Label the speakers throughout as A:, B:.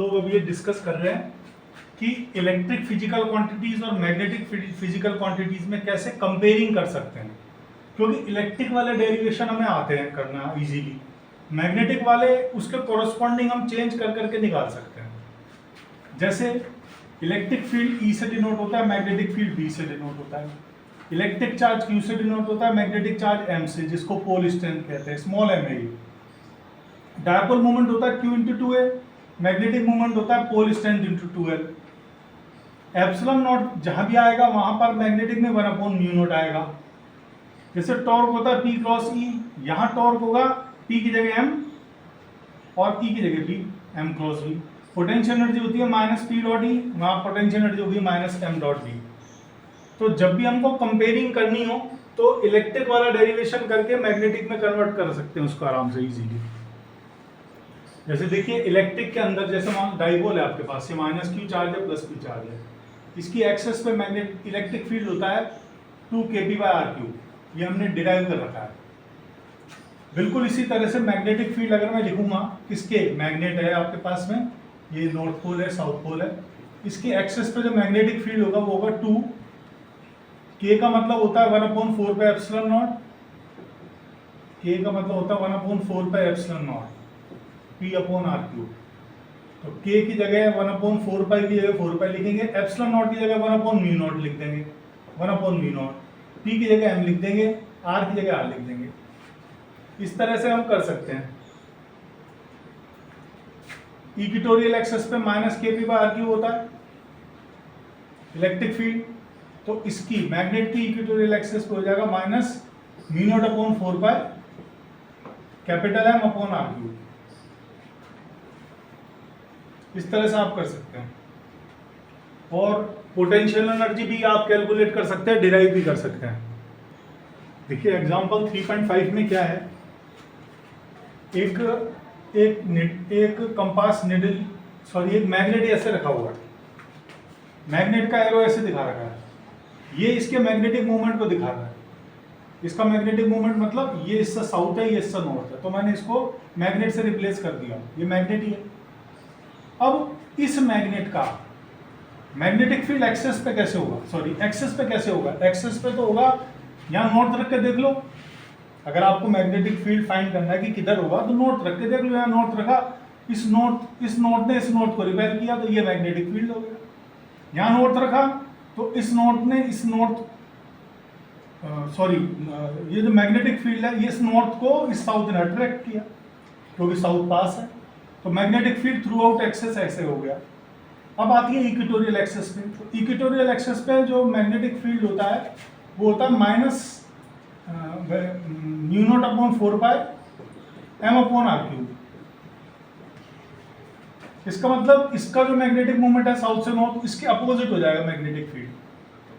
A: लोग अभी ये डिस्कस कर रहे हैं कि इलेक्ट्रिक फिजिकल क्वांटिटीज और मैग्नेटिक फिजिकल क्वांटिटीज में कैसे कंपेयरिंग कर सकते हैं, क्योंकि इलेक्ट्रिक वाले डेरिवेशन हमें आते हैं करना इजीली, मैग्नेटिक वाले उसके कोरस्पॉन्डिंग हम चेंज कर करके निकाल सकते हैं। जैसे इलेक्ट्रिक फील्ड ई से डिनोट होता है, मैग्नेटिक फील्ड बी से डिनोट होता है। इलेक्ट्रिक चार्ज क्यू से डिनोट होता है, मैग्नेटिक चार्ज एम से, जिसको पोल स्ट्रेंथ कहते हैं, स्मॉल एम है। डायपोल मोमेंट होता है Q into 2A, magnetic moment होता है pole strength into 2L। Epsilon naught जहां भी आएगा वहां पर मैग्नेटिक में 1/μ0 आएगा। जैसे टॉर्क होता है P क्रॉस E, यहाँ टॉर्क होगा P की जगह M और E की जगह B, M cross B। Potential energy होती है -P डॉट E, वहाँ पोटेंशियल एनर्जी होगी -M डॉट B। तो जब भी हमको कंपेयरिंग करनी हो तो इलेक्ट्रिक वाला डेरिवेशन करके मैग्नेटिक में कन्वर्ट कर सकते हैं उसको आराम से इजीली। जैसे देखिए इलेक्ट्रिक के अंदर जैसे मान डाइपोल है आपके पास, ये -Q चार्ज है +P चार्ज है, इसकी एक्सेस पे मैग्नेट इलेक्ट्रिक फील्ड होता है 2kP/r³, ये हमने डिराइव कर रखा है। बिल्कुल इसी तरह से मैग्नेटिक फील्ड अगर मैं लिखूंगा, किसके मैग्नेट है आपके पास में, ये नॉर्थ पोल है साउथ पोल है, इसकी एक्सेस पे जो मैग्नेटिक फील्ड होगा वो होगा 2k का मतलब होता है 1/4πε0, k का मतलब होता है 1/4πε0 P/r³। तो k की जगह 1/4π की जगह 4π लिखेंगे, एप्सिलॉन नॉट की जगह 1/μ0 लिख देंगे, 1/μ0, p की जगह m लिख देंगे, r की जगह r लिख देंगे। इस तरह से हम कर सकते हैं। इक्वेटोरियल एक्सेस पे -kP/r³ होता है इलेक्ट्रिक फील्ड, तो इसकी मैग्नेट की इक्वेटोरियल एक्सेस पे हो जाएगा -μ0/4π M/r³। इस तरह से आप कर सकते हैं। और पोटेंशियल एनर्जी भी आप कैलकुलेट कर सकते हैं, डिराइव भी कर सकते हैं। देखिए एग्जांपल 3.5 में क्या है, एक कंपास निडल, सॉरी एक मैग्नेट ऐसे रखा हुआ है, मैग्नेट का एरो ऐसे दिखा रखा है, ये इसके मैग्नेटिक मूवमेंट को दिखा रहा है। इसका मैग्नेटिक मूवमेंट मतलब ये इससे साउथ है, ये इससे नॉर्थ है, तो मैंने इसको मैग्नेट से रिप्लेस कर दिया, ये मैग्नेट ही है। अब इस मैग्नेट का मैग्नेटिक फील्ड एक्सेस पे कैसे होगा, सॉरी एक्सेस पे कैसे होगा, एक्सेस पे तो होगा, यहाँ नॉर्थ रख के देख लो। अगर आपको मैग्नेटिक फील्ड फाइंड करना है कि किधर होगा तो नॉर्थ रख के देख लो, यहाँ नॉर्थ रखा, इस नॉर्थ ने इस नॉर्थ को रिपेल किया तो ये मैग्नेटिक फील्ड हो गया। यहाँ नॉर्थ रखा तो इस नॉर्थ ने इस नॉर्थ ये जो मैग्नेटिक फील्ड है ये इस नॉर्थ को इस साउथ ने अट्रैक्ट किया क्योंकि साउथ पास है, तो magnetic field throughout axis ऐसे हो गया। अब आती है इक्वेटोरियल एक्सेस पे, तो इक्वेटोरियल एक्सेस पे जो मैग्नेटिक फील्ड होता है वो होता है -μ0/4π M/r³। इसका मतलब इसका जो मैग्नेटिक मूवमेंट है साउथ से नॉर्थ, इसके अपोजिट हो जाएगा मैग्नेटिक फील्ड।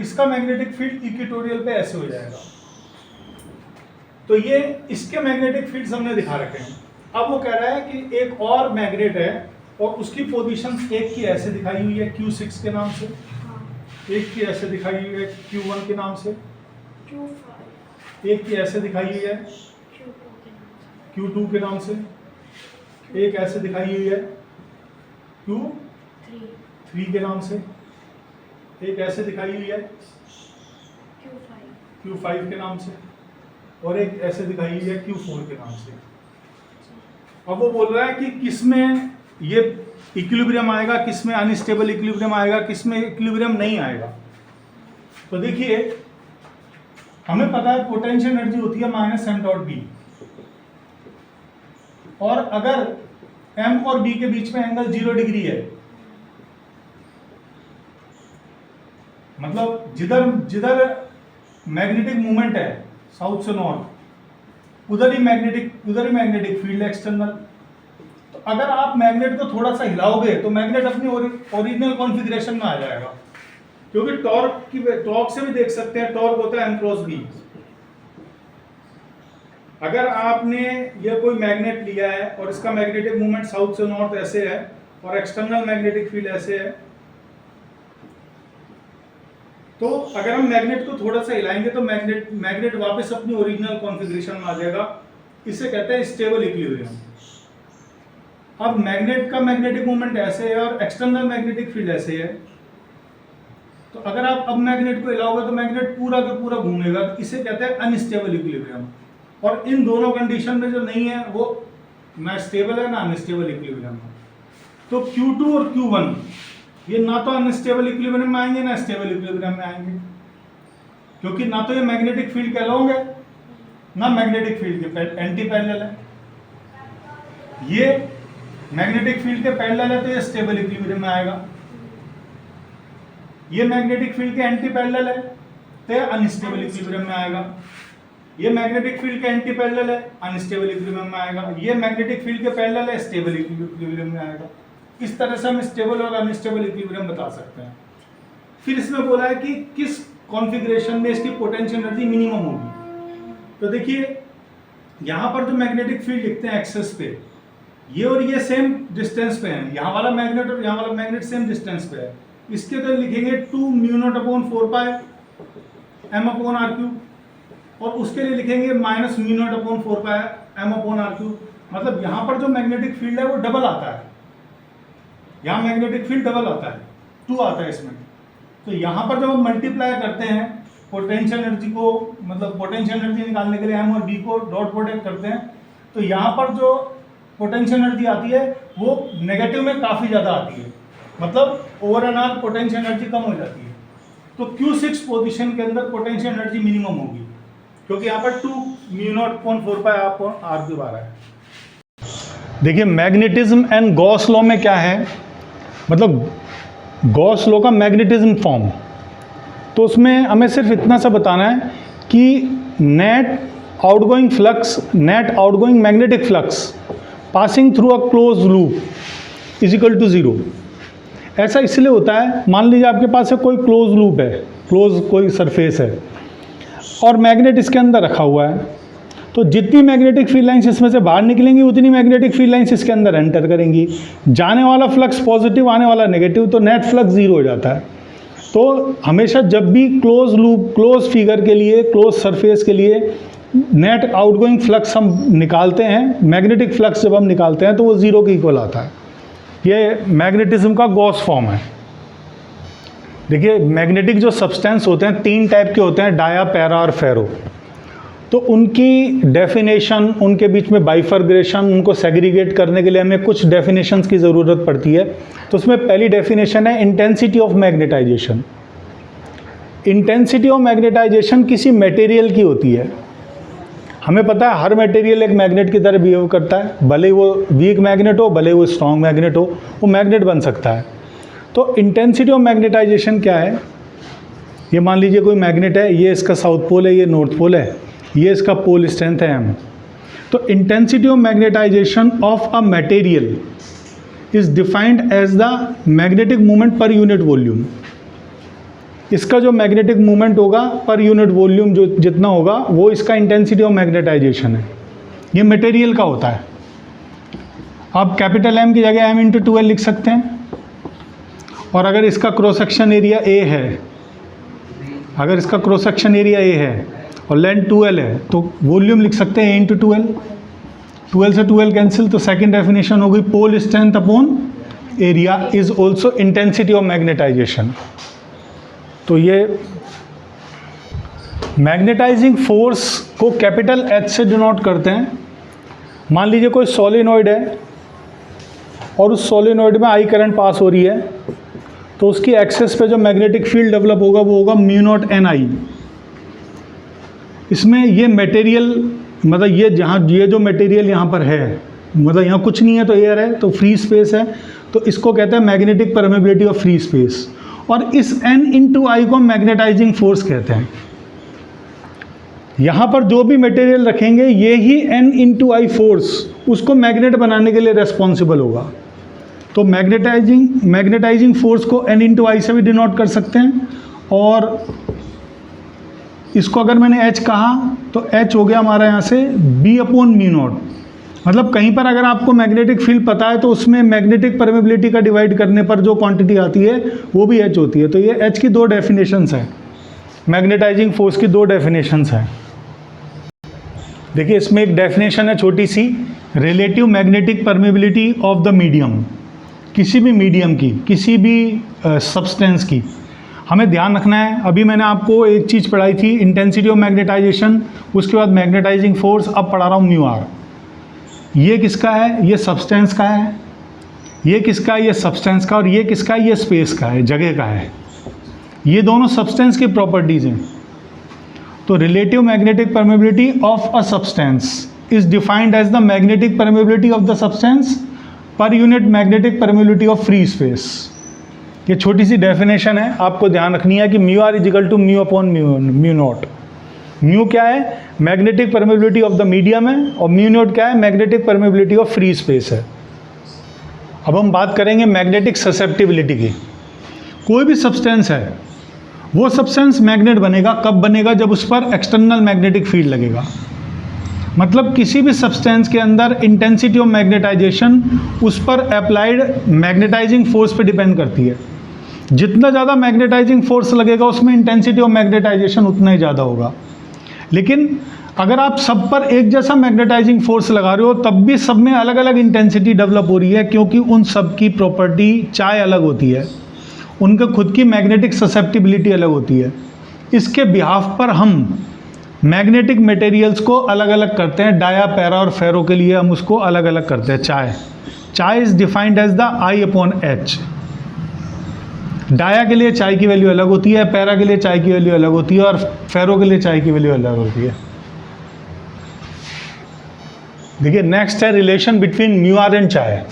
A: इसका मैग्नेटिक फील्ड इक्वेटोरियल पे ऐसे हो जाएगा। तो ये इसके मैग्नेटिक फील्ड्स हमने दिखा रखे हैं। अब वो कह रहा है कि एक और मैग्नेट है और उसकी पोजीशन एक की ऐसे दिखाई हुई है Q6 के नाम से, एक की ऐसे दिखाई हुई है Q1 के नाम से, एक की ऐसे दिखाई हुई है Q2 के नाम से, एक ऐसे दिखाई हुई है Q3 के नाम से, एक ऐसे दिखाई हुई है Q5 के नाम से, और एक ऐसे दिखाई हुई है Q4 के नाम से। अब वो बोल रहा है कि किसमें ये इक्विलिब्रियम आएगा, किसमें अनस्टेबल इक्विलिब्रियम आएगा, किसमें इक्विलिब्रियम नहीं आएगा। तो देखिए हमें पता है पोटेंशियल एनर्जी होती है -m डॉट b, और अगर m और b के बीच में एंगल 0 डिग्री है, मतलब जिधर मैग्नेटिक मूवमेंट है साउथ से नॉर्थ, उधर ही मैग्नेटिक फील्ड एक्सटर्नल। तो अगर आप मैग्नेट को थोड़ा सा हिलाओगे तो मैग्नेट अपनी ओरिजिनल कॉन्फ़िगरेशन में आ जाएगा, क्योंकि टॉर्क से भी देख सकते हैं, टॉर्क होता है M×B। अगर आपने ये कोई मैग्नेट लिया है और इसका मैग्नेटिक मूवमेंट साउथ से नॉर्थ ऐसे है और एक्सटर्नल मैग्नेटिक फील्ड ऐसे है, तो अगर हम मैग्नेट को थोड़ा सा हिलाएंगे तो मैग्नेट वापस अपनी ओरिजिनल कॉन्फ़िगरेशन में आ जाएगा। इसे कहते हैं स्टेबल इक्विलिब्रियम। अब मैग्नेट का मैग्नेटिक मोमेंट ऐसे है और एक्सटर्नल मैग्नेटिक फील्ड ऐसे है, तो अगर आप अब मैग्नेट को हिलाओगे तो मैग्नेट पूरा का पूरा घूमेगा, तो इसे कहते हैं अनस्टेबल इक्विलिब्रियम। और इन दोनों कंडीशन में जो नहीं है वो ना स्टेबल है ना अनस्टेबल इक्विलिब्रियम है। तो Q2 और Q1 ये ना तो अनस्टेबल इक्विलिब्रियम में आएंगे ना स्टेबल इक्विलिब्रियम में आएंगे, क्योंकि ना तो ये मैग्नेटिक फील्ड के अलोंग है ना मैग्नेटिक फील्ड के एंटी पैरेलल है। ये मैग्नेटिक फील्ड के पैरेलल है तो ये स्टेबल इक्विलिब्रियम में आएगा, ये मैग्नेटिक फील्ड के एंटी पैरेलल है तो ये अनस्टेबल इक्विलिब्रियम में आएगा, ये मैग्नेटिक फील्ड के एंटी पैरेलल है अनस्टेबल इक्विलिब्रियम में आएगा, ये मैग्नेटिक फील्ड के पैरेलल है स्टेबल इक्विलिब्रियम में आएगा। इस तरह से हम स्टेबल और अनस्टेबल इक्विलिब्रियम बता सकते हैं। फिर इसमें बोला है कि किस कॉन्फ़िगरेशन में इसकी पोटेंशियल एनर्जी मिनिमम होगी। तो देखिए यहाँ पर जो मैग्नेटिक फील्ड लिखते हैं एक्सेस पे, ये और ये सेम डिस्टेंस पे है, यहाँ वाला मैग्नेट और यहाँ वाला मैग्नेट सेम डिस्टेंस पे है। इसके तो लिखेंगे 2 μ0/4π m/r³, और उसके लिए लिखेंगे -μ0/4π m/r³। मतलब यहाँ पर जो मैग्नेटिक फील्ड है वो डबल आता है, यहाँ मैग्नेटिक फील्ड डबल आता है, 2 आता है इसमें। तो यहाँ पर जब हम मल्टीप्लाई करते हैं पोटेंशियल एनर्जी को, मतलब पोटेंशियल एनर्जी निकालने के लिए m और d को डॉट प्रोडक्ट करते हैं, तो यहाँ पर जो पोटेंशियल एनर्जी आती है वो नेगेटिव में काफ़ी ज़्यादा आती है, मतलब over and all potential energy कम हो जाती है। तो Q6 पोजीशन के अंदर पोटेंशियल एनर्जी मिनिमम होगी, क्योंकि यहाँ पर 2 μ0/4π r³ आ रहा है। देखिए मैग्नेटिज्म एंड गॉस लॉ में क्या है, मतलब गॉस लॉ का मैग्नेटिज्म फॉर्म, तो उसमें हमें सिर्फ इतना सा बताना है कि net outgoing flux, net outgoing magnetic flux passing through a close loop is equal to 0। ऐसा इसलिए होता है, मान लीजिए आपके पास है कोई क्लोज लूप है, क्लोज कोई सरफेस है और मैग्नेट इसके अंदर रखा हुआ है, तो जितनी मैग्नेटिक फील्ड लाइंस इसमें से बाहर निकलेंगी उतनी मैग्नेटिक फील्ड लाइंस इसके अंदर एंटर करेंगी। जाने वाला फ्लक्स पॉजिटिव, आने वाला नेगेटिव, तो नेट फ्लक्स 0 हो जाता है। तो हमेशा जब भी क्लोज लूप, क्लोज फिगर के लिए, क्लोज सरफेस के लिए नेट आउटगोइंग फ्लक्स हम निकालते हैं, मैग्नेटिक फ्लक्स जब हम निकालते हैं तो वो 0 के इक्वल आता है। ये मैग्नेटिज्म का गॉस फॉर्म है। देखिए मैग्नेटिक जो सब्सटेंस होते हैं 3 टाइप के होते हैं, डाया, पैरा और फेरो। तो उनकी डेफिनेशन, उनके बीच में बाइफर्ग्रेशन, उनको सेग्रीगेट करने के लिए हमें कुछ डेफिनेशंस की ज़रूरत पड़ती है। तो उसमें पहली डेफिनेशन है intensity of magnetisation. Intensity of magnetisation किसी मटेरियल की होती है। हमें पता है हर मटेरियल एक मैग्नेट की तरह बिहेव करता है, भले ही वो वीक मैग्नेट हो, भले ही वो स्ट्रॉन्ग मैग्नेट हो, वो मैग्नेट बन सकता है। तो इंटेंसिटी ऑफ मैग्नेटाइजेशन क्या है, ये मान लीजिए कोई मैग्नेट है, ये इसका साउथ पोल है, ये नॉर्थ पोल है, ये इसका पोल स्ट्रेंथ है m। तो intensity of magnetization of a material is defined as the magnetic movement per unit volume. इसका जो मैग्नेटिक मूवमेंट होगा पर यूनिट वॉल्यूम जो जितना होगा वो इसका इंटेंसिटी ऑफ मैग्नेटाइजेशन है। ये मटेरियल का होता है। आप कैपिटल M की जगह m × 2L लिख सकते हैं। और अगर इसका क्रॉस सेक्शन एरिया A है, अगर इसका क्रॉस सेक्शन एरिया A है और लेंथ 2L है, तो वॉल्यूम लिख सकते हैं A × 2L। 2L से 2L कैंसिल, तो सेकंड डेफिनेशन हो गई pole strength upon area is also intensity of magnetization. तो ये मैग्नेटाइजिंग फोर्स को कैपिटल H से डिनोट करते हैं। मान लीजिए कोई सोलेनॉइड है और उस सोलेनॉइड में I करंट पास हो रही है, तो उसकी एक्सेस पे जो मैग्नेटिक फील्ड डेवलप होगा वो होगा μ0 Ni। इसमें ये मटेरियल, मतलब ये जहाँ ये जो मटेरियल यहाँ पर है, मतलब यहाँ कुछ नहीं है तो एयर है, तो फ्री स्पेस है, तो इसको कहते हैं magnetic permeability of free space. और इस N × I को मैग्नेटाइजिंग फोर्स कहते हैं। यहाँ पर जो भी मटेरियल रखेंगे ये ही N × I फोर्स उसको मैग्नेट बनाने के लिए रेस्पॉन्सिबल होगा। तो मैग्नेटाइजिंग फोर्स को N × I से भी डिनोट कर सकते हैं। और इसको अगर मैंने H कहा तो H हो गया हमारा यहाँ से B/μ0। मतलब कहीं पर अगर आपको मैग्नेटिक फील्ड पता है तो उसमें मैग्नेटिक परमेबिलिटी का डिवाइड करने पर जो क्वांटिटी आती है वो भी H होती है। तो ये H की 2 डेफिनेशंस हैं, मैग्नेटाइजिंग फोर्स की 2 डेफिनेशंस हैं। देखिए इसमें एक डेफिनेशन है छोटी सी, relative magnetic permeability of the medium, किसी भी मीडियम की, किसी भी सब्सटेंस की हमें ध्यान रखना है। अभी मैंने आपको एक चीज़ पढ़ाई थी, इंटेंसिटी ऑफ मैग्नेटाइजेशन, उसके बाद मैग्नेटाइजिंग फोर्स, अब पढ़ा रहा हूँ म्यू आर। ये किसका है? ये सब्सटेंस का है। ये किसका है? ये सब्सटेंस का। और ये किसका है? ये स्पेस का है, जगह का है। ये दोनों सब्सटेंस की प्रॉपर्टीज़ हैं। तो relative magnetic permeability of a substance is defined as the magnetic permeability of the substance per unit magnetic permeability of free space. ये छोटी सी डेफिनेशन है, आपको ध्यान रखनी है कि mu R equal to mu upon mu naught. Mu क्या है? Magnetic permeability of the medium है, और म्यू नॉट क्या है? Magnetic permeability of free space है। अब हम बात करेंगे मैग्नेटिक ससेप्टिबिलिटी की। कोई भी सब्सटेंस है, वो सब्सटेंस मैग्नेट बनेगा कब बनेगा? जब उस पर एक्सटर्नल मैग्नेटिक फील्ड लगेगा। मतलब किसी भी सब्सटेंस के अंदर इंटेंसिटी ऑफ मैग्नेटाइजेशन उस पर अप्लाइड मैग्नेटाइजिंग फोर्स पे डिपेंड करती है। जितना ज़्यादा मैग्नेटाइजिंग फोर्स लगेगा उसमें इंटेंसिटी ऑफ मैग्नेटाइजेशन उतना ही ज़्यादा होगा। लेकिन अगर आप सब पर एक जैसा मैग्नेटाइजिंग फोर्स लगा रहे हो तब भी सब में अलग अलग इंटेंसिटी डेवलप हो रही है, क्योंकि उन सब की प्रॉपर्टी चाहे अलग होती है, उनके खुद की मैग्नेटिक ससेप्टिबिलिटी अलग होती है। इसके बिहाफ पर हम मैग्नेटिक मटेरियल्स को अलग अलग करते हैं। डाया, पैरा और फेरो के लिए हम उसको अलग अलग करते हैं। Chi is defined as the I upon H। डाया के लिए चाय की वैल्यू अलग होती है, पैरा के लिए चाय की वैल्यू अलग होती है, और फेरो के लिए चाय की वैल्यू अलग होती है। देखिए नेक्स्ट है relation between mu R and chi.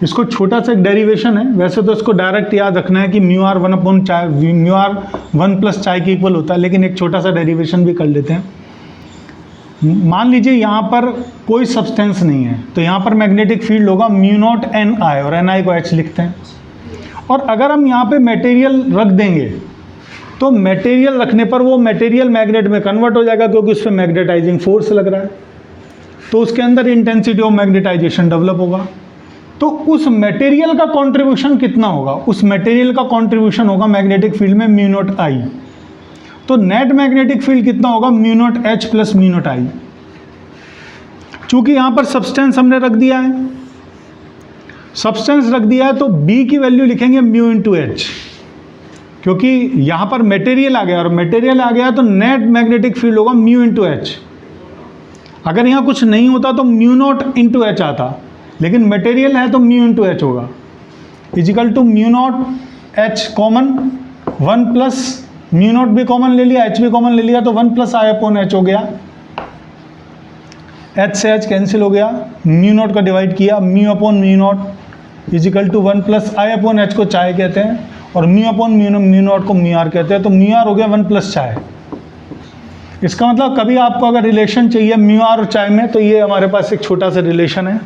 A: इसको छोटा सा एक डेरिवेशन है, वैसे तो इसको डायरेक्ट याद रखना है कि म्यू आर 1 अपॉन चाय, म्यू आर 1 प्लस चाय के इक्वल होता है, लेकिन एक छोटा सा डेरिवेशन भी कर लेते हैं। मान लीजिए यहाँ पर कोई सब्सटेंस नहीं है, तो यहाँ पर मैग्नेटिक फील्ड होगा म्यू नॉट एन आई, और एन आई को एच लिखते हैं। और अगर हम यहाँ पे मटेरियल रख देंगे तो मटेरियल रखने पर वो मटेरियल मैग्नेट में कन्वर्ट हो जाएगा, क्योंकि उस पर मैग्नेटाइजिंग फोर्स लग रहा है, तो उसके अंदर इंटेंसिटी ऑफ मैग्नेटाइजेशन डेवलप होगा। तो उस मटेरियल का कंट्रीब्यूशन कितना होगा? उस मटेरियल का कंट्रीब्यूशन होगा मैग्नेटिक फील्ड में म्यू नॉट आई। तो नेट मैग्नेटिक फील्ड कितना होगा? Mu naught H plus mu naught I. चूंकि यहाँ पर सब्सटेंस हमने रख दिया है, सब्सटेंस रख दिया है, तो बी की वैल्यू लिखेंगे म्यू इंटू एच, क्योंकि यहाँ पर मटेरियल आ गया, और मटेरियल आ गया तो नेट मैग्नेटिक फील्ड होगा म्यू इंटू एच। अगर यहाँ कुछ नहीं होता तो म्यू नॉट इंटू एच आता, लेकिन मटेरियल है तो म्यू इंटू एच होगा, equal to mu naught H common, 1 plus mu naught भी कॉमन ले लिया, एच भी कॉमन ले लिया, तो 1 प्लस आई अपॉन एच हो गया। एच से एच कैंसिल हो गया, म्यू नॉट का डिवाइड किया, mu upon mu naught equal to 1 plus I upon H को चाय कहते हैं, और म्यू अपॉन म्यू नॉट को म्यू आर कहते हैं। तो म्यू आर हो गया 1 प्लस चाय। इसका मतलब कभी आपको अगर रिलेशन चाहिए म्यू आर और चाय में, तो ये हमारे पास एक छोटा सा रिलेशन है।